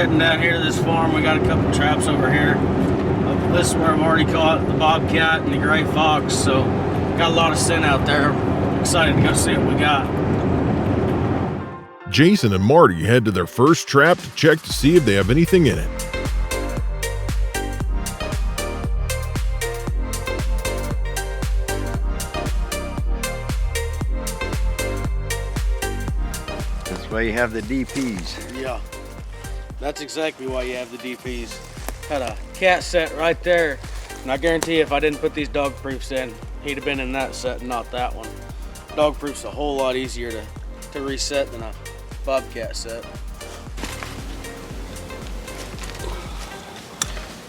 heading down here to this farm. We got a couple traps over here. This is where I've already caught the bobcat and the gray fox, so got a lot of scent out there. I'm excited to go see what we got. Jason and Marty head to their first trap to check to see if they have anything in it. That's why you have the DPs. Yeah, that's exactly why you have the DPs. Had a cat set right there, and I guarantee you if I didn't put these dog proofs in, he'd have been in that set and not that one. Dog proof's a whole lot easier to reset than a bobcat set.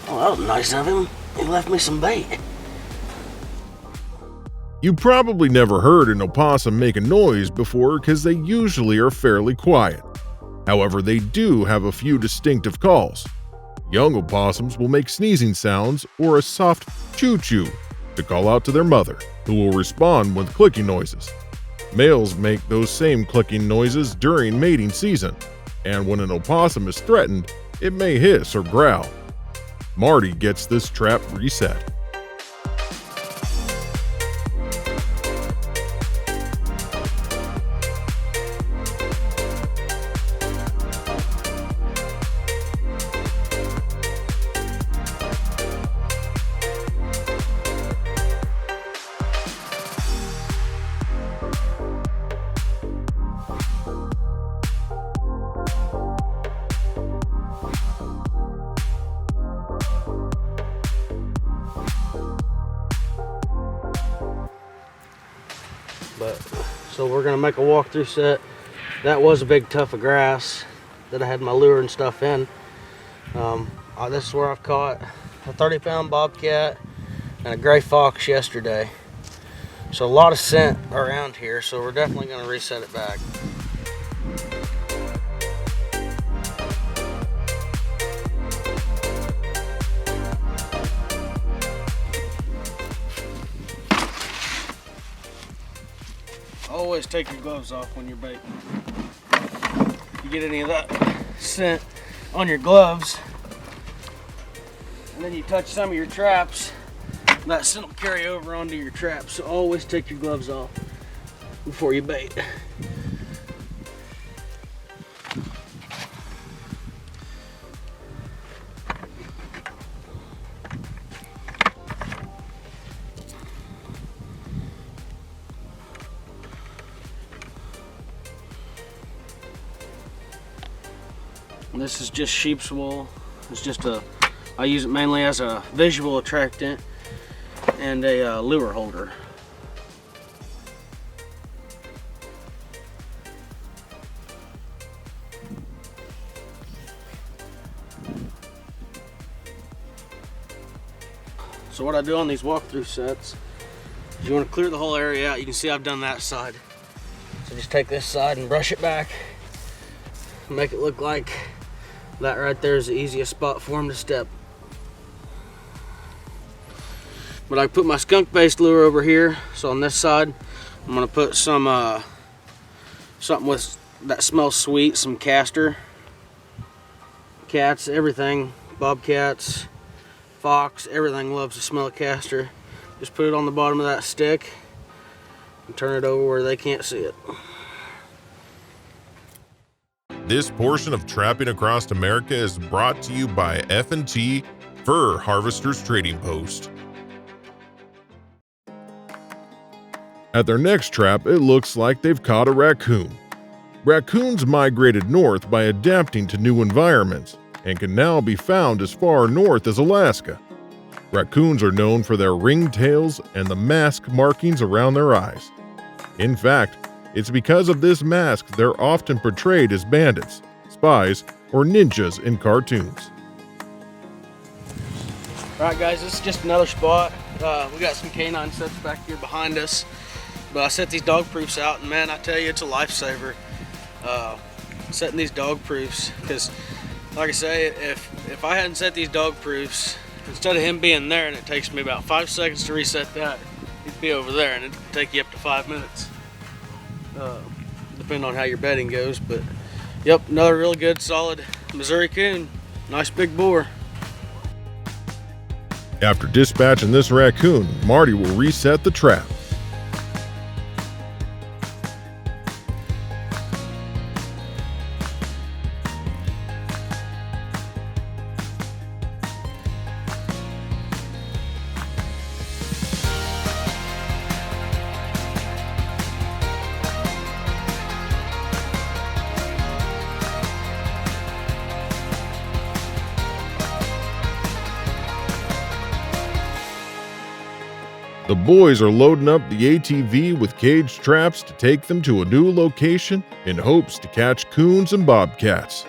Oh, that was nice of him. He left me some bait. You probably never heard an opossum make a noise before because they usually are fairly quiet. However, they do have a few distinctive calls. Young opossums will make sneezing sounds or a soft choo-choo to call out to their mother, who will respond with clicking noises. Males make those same clicking noises during mating season, and when an opossum is threatened, it may hiss or growl. Marty gets this trap reset. So we're gonna make a walkthrough set. That was a big tuft of grass that I had my lure and stuff in. This is where I've caught a 30-pound bobcat and a gray fox yesterday. So a lot of scent around here, so we're definitely gonna reset it back. Always take your gloves off when you're baiting. If you get any of that scent on your gloves, and then you touch some of your traps, that scent will carry over onto your traps. So always take your gloves off before you bait. This is just sheep's wool. It's just I use it mainly as a visual attractant and a lure holder. So what I do on these walkthrough sets is you want to clear the whole area out. You can see I've done that side. So just take this side and brush it back. Make it look like that right there is the easiest spot for him to step. But I put my skunk-based lure over here. So on this side, I'm gonna put some something with that smells sweet, some castor. Cats, everything, bobcats, fox, everything loves the smell of castor. Just put it on the bottom of that stick and turn it over where they can't see it. This portion of Trapping Across America is brought to you by F&T Fur Harvesters Trading Post. At their next trap, it looks like they've caught a raccoon. Raccoons migrated north by adapting to new environments and can now be found as far north as Alaska. Raccoons are known for their ringed tails and the mask markings around their eyes. In fact, it's because of this mask they're often portrayed as bandits, spies, or ninjas in cartoons. Alright guys, this is just another spot. We got some canine sets back here behind us. But I set these dog proofs out, and man, I tell you, it's a lifesaver. Setting these dog proofs, because like I say, if I hadn't set these dog proofs, instead of him being there and it takes me about 5 seconds to reset that, he'd be over there and it'd take you up to 5 minutes. Depending on how your bedding goes, but yep, another really good solid Missouri coon. Nice big boar. After dispatching this raccoon, Marty will reset the trap. The boys are loading up the ATV with cage traps to take them to a new location in hopes to catch coons and bobcats.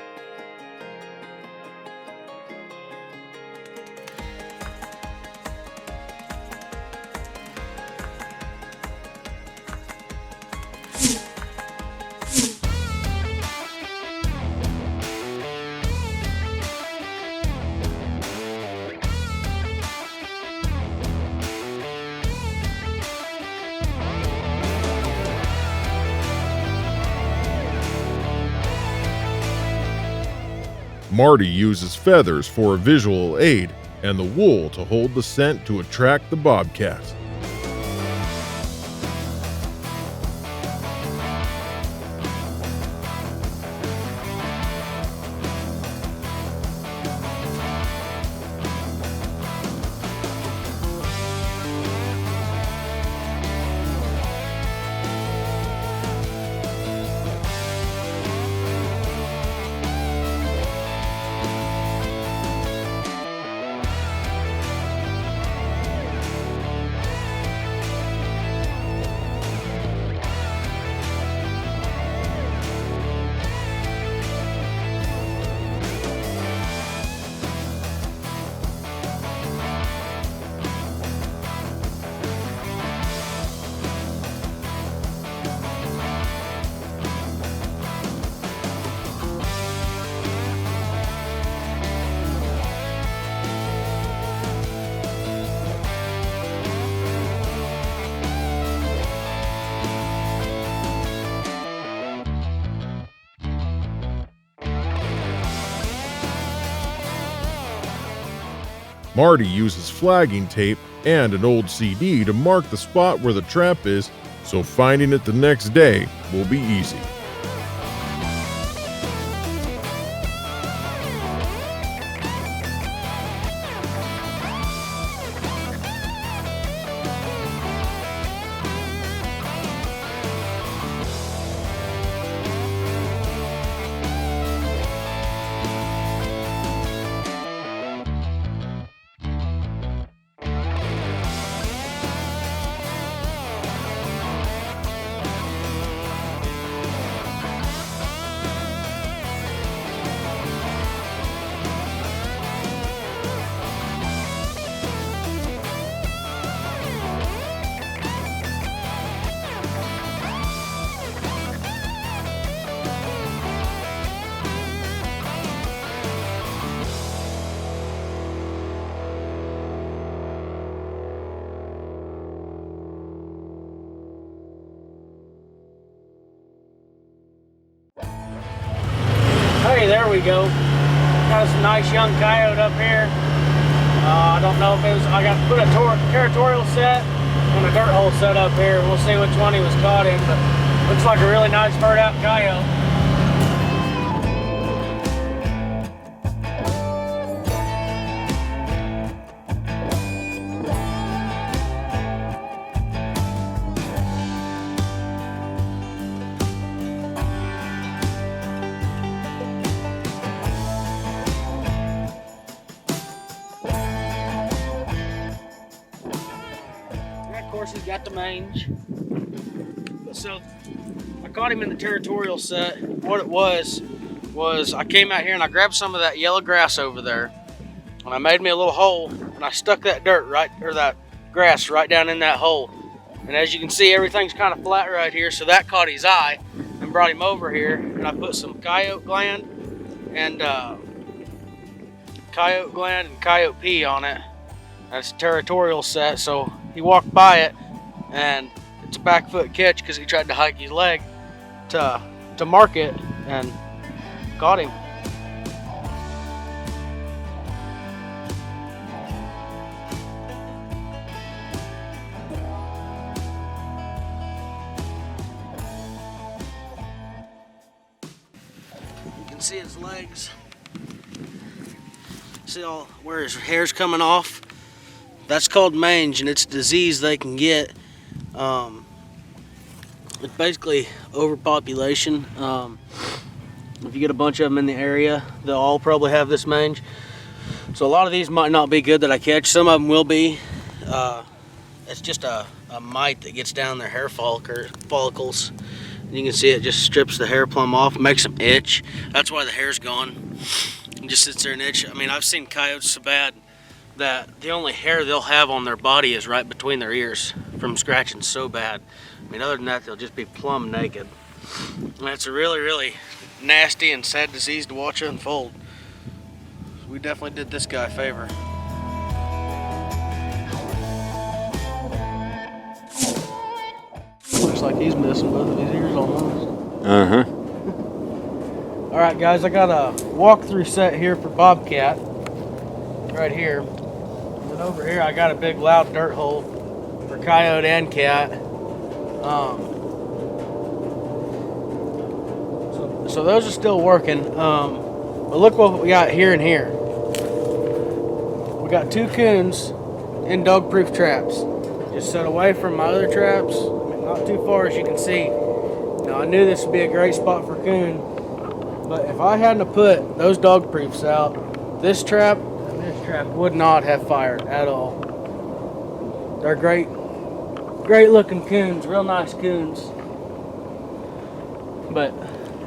Marty uses feathers for a visual aid and the wool to hold the scent to attract the bobcats. Marty uses flagging tape and an old CD to mark the spot where the trap is, so finding it the next day will be easy. Hey, there we go. Got us a nice young coyote up here. I don't know if it was, I got to put a territorial set and a dirt hole set up here. We'll see which one he was caught in, but looks like a really nice furred out coyote. Of course, he's got the mange. So I caught him in the territorial set. What it was I came out here and I grabbed some of that yellow grass over there, and I made me a little hole, and I stuck that that grass right down in that hole. And as you can see, everything's kind of flat right here, so that caught his eye and brought him over here. And I put some coyote gland and coyote pea on it. That's a territorial set, so he walked by it, and it's a back foot catch because he tried to hike his leg to mark it and caught him. see his legs. See all where his hair's coming off? That's called mange, and it's a disease they can get. It's basically overpopulation. If you get a bunch of them in the area, they'll all probably have this mange. So a lot of these might not be good that I catch. Some of them will be. It's just a mite that gets down their hair follicles. You can see it just strips the hair plumb off, makes them itch. That's why the hair's gone. It just sits there and itch. I mean, I've seen coyotes so bad that the only hair they'll have on their body is right between their ears from scratching so bad. I mean, other than that, they'll just be plumb naked. And it's a really, really nasty and sad disease to watch unfold. We definitely did this guy a favor. Looks like he's missing both of his ears almost. Uh-huh. Alright guys, I got a walkthrough set here for bobcat. Right here. And then over here I got a big loud dirt hole for coyote and cat. So those are still working. But look what we got here and here. We got 2 coons in dog-proof traps. Just set away from my other traps. I mean, not too far as you can see. Now I knew this would be a great spot for coon. But if I hadn't have put those dog-proofs out, this trap and this trap would not have fired at all. They're great looking coons, real nice coons. But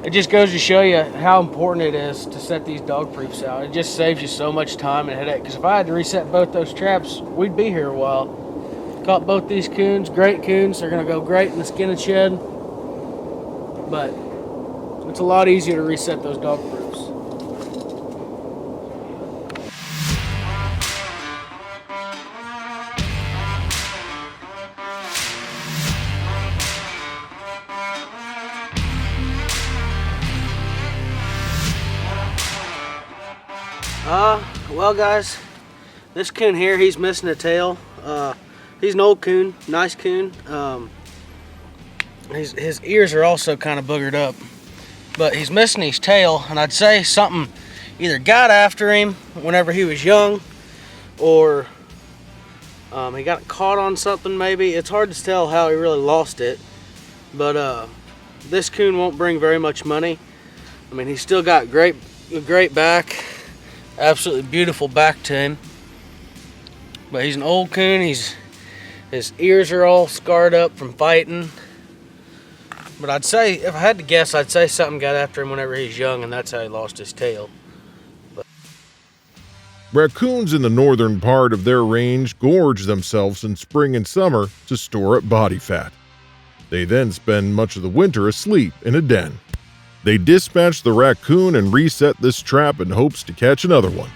it just goes to show you how important it is to set these dog proofs out. It just saves you so much time and headache. Because if I had to reset both those traps, we'd be here a while. Caught both these coons, great coons. They're gonna go great in the skinning shed. But it's a lot easier to reset those dog proofs. Well guys, this coon here, he's missing a tail. He's an old coon, nice coon. His ears are also kind of boogered up, but he's missing his tail, and I'd say something either got after him whenever he was young, or he got caught on something maybe. It's hard to tell how he really lost it, but this coon won't bring very much money. I mean, he's still got a great back. Absolutely beautiful back to him, but he's an old coon. His ears are all scarred up from fighting. But I'd say, if I had to guess, I'd say something got after him whenever he was young, and that's how he lost his tail. Raccoons in the northern part of their range gorge themselves in spring and summer to store up body fat. They then spend much of the winter asleep in a den. They dispatch the raccoon and reset this trap in hopes to catch another one.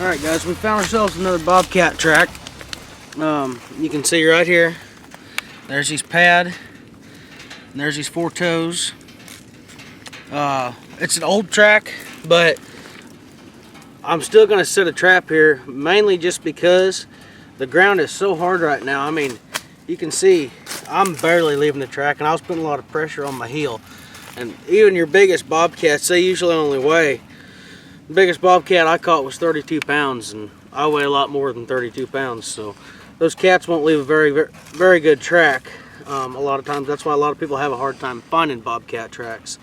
Alright guys, we found ourselves another bobcat track. You can see right here, there's his pad, and there's his 4 toes. It's an old track, but I'm still going to set a trap here, mainly just because the ground is so hard right now. I mean, you can see I'm barely leaving the track, and I was putting a lot of pressure on my heel. And even your biggest bobcats, they usually only weigh, the biggest bobcat I caught was 32 pounds, and I weigh a lot more than 32 pounds. So those cats won't leave a very good track. A lot of times, that's why a lot of people have a hard time finding bobcat tracks.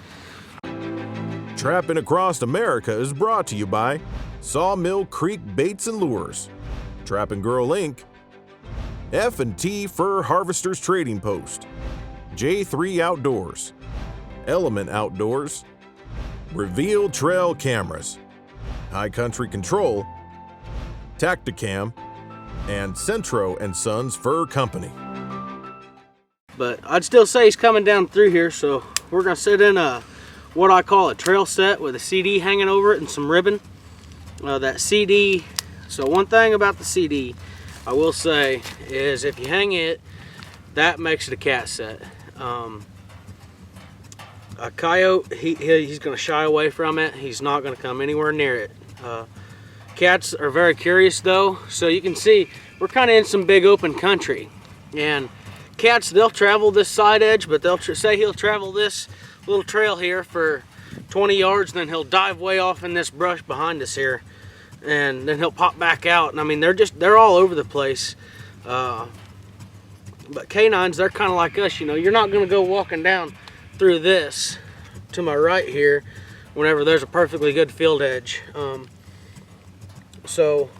Trapping Across America is brought to you by Sawmill Creek Baits and Lures, Trapping Girl Inc., F&T Fur Harvesters Trading Post, J3 Outdoors, Element Outdoors, Reveal Trail Cameras, High Country Control, Tacticam, and Centro & Sons Fur Company. But I'd still say he's coming down through here, so we're gonna sit in what I call a trail set with a CD hanging over it and some ribbon. That CD, so one thing about the CD I will say is if you hang it, that makes it a cat set. A coyote, he's gonna shy away from it. He's not gonna come anywhere near it. Cats are very curious though, so you can see we're kind of in some big open country, and cats, they'll travel this side edge, but they'll say he'll travel this little trail here for 20 yards, then he'll dive way off in this brush behind us here, and then he'll pop back out. And I mean, they're all over the place. But canines, they're kind of like us, you know. You're not gonna go walking down through this to my right here whenever there's a perfectly good field edge. So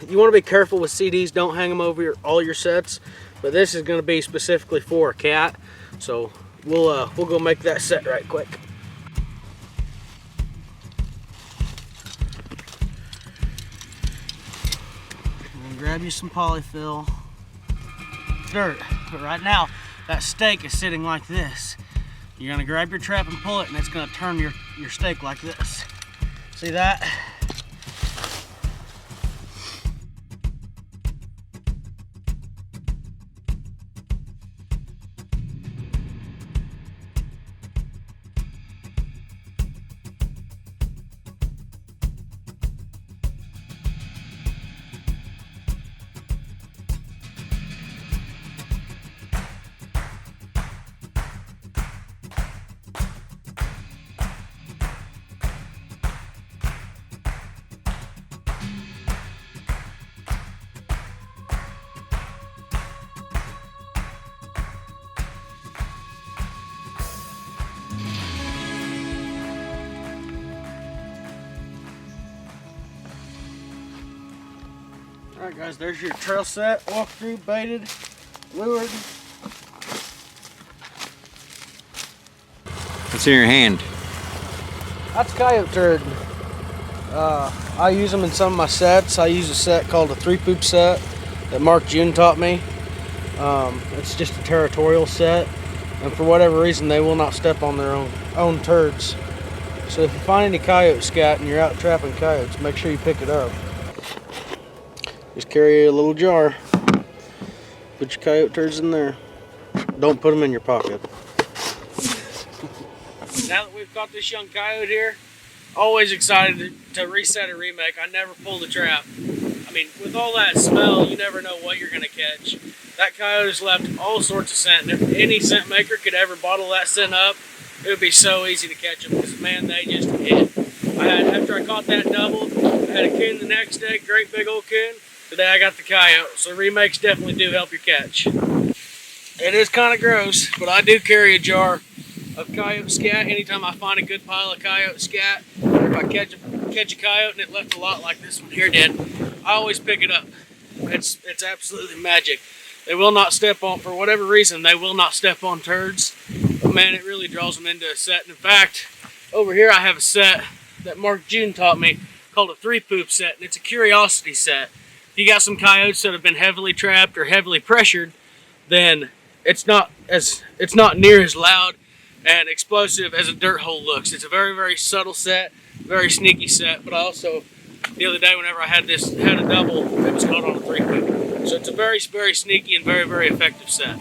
you want to be careful with CDs. Don't hang them over all your sets, but this is going to be specifically for a cat, so we'll go make that set right quick. And grab you some polyfill, dirt. But right now that stake is sitting like this. You're going to grab your trap and pull it, and it's going to turn your stake like this. See that? Alright guys, there's your trail set, walkthrough, baited, lured. What's in your hand? That's coyote turd. I use them in some of my sets. I use a set called a 3-poop set that Mark June taught me. It's just a territorial set, and for whatever reason they will not step on their own turds. So if you find any coyote scat and you're out trapping coyotes, make sure you pick it up. Just carry a little jar. Put your coyote turds in there. Don't put them in your pocket. Now that we've got this young coyote here, always excited to reset a remake. I never pull the trap. I mean, with all that smell, you never know what you're gonna catch. That coyote has left all sorts of scent, and if any scent maker could ever bottle that scent up, it would be so easy to catch them, because man, they just hit. After I caught that double, I had a coon the next day, great big old coon. Today I got the coyote, so remakes definitely do help your catch. It is kind of gross, but I do carry a jar of coyote scat anytime I find a good pile of coyote scat. Or if I catch a coyote and it left a lot like this one here did, I always pick it up. It's absolutely magic. They will not step on, for whatever reason, they will not step on turds. But man, it really draws them into a set. And in fact, over here I have a set that Mark June taught me called a 3-poop set, and it's a curiosity set. If you got some coyotes that have been heavily trapped or heavily pressured, then it's not near as loud and explosive as a dirt hole looks. It's a very, very subtle set, very sneaky set. But I also, the other day whenever I had a double, it was caught on a 3-poop. So it's a very, very sneaky and very, very effective set.